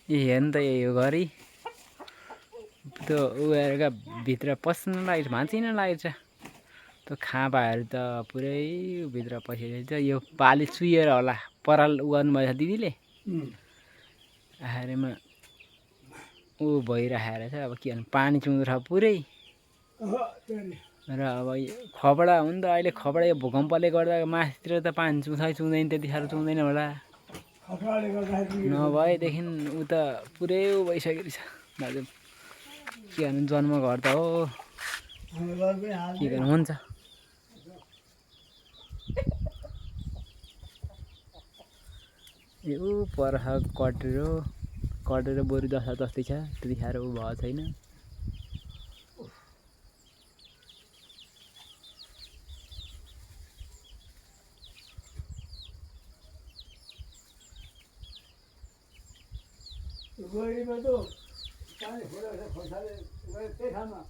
ए हेर्नु त यो घरि त्यो उयोहरूका भित्र पस्न लागेको छ भाँचिन लागेको छ त्यो खाँपाहरू त पुरै भित्र पसिरहेछ यो पालि चुहिएर होला पराल गर्नुभएछ दिदीले आखिरमा ऊ भइरहेको रहेछ अब के भन्नु पानी चुहुँदो छ पुरै र अब खपडा हो नि त अहिले खपडा यो भूकम्पले गर्दा माथितिर त पानी चुहुँदैन त्यति साह्रो चुहुँदैन होला नभएदेखि ऊ त पुरै ऊ भइसकेको छ दाजु के भन्नु जन्मघर त हो के गर्नु हुन्छ ऊ पर कटेर बरु दशा जस्तै छ त्यति साह्रो ऊ भएको छैन गोडीमा त पानी खोलेर खोर्साले त्यही ठाउँमा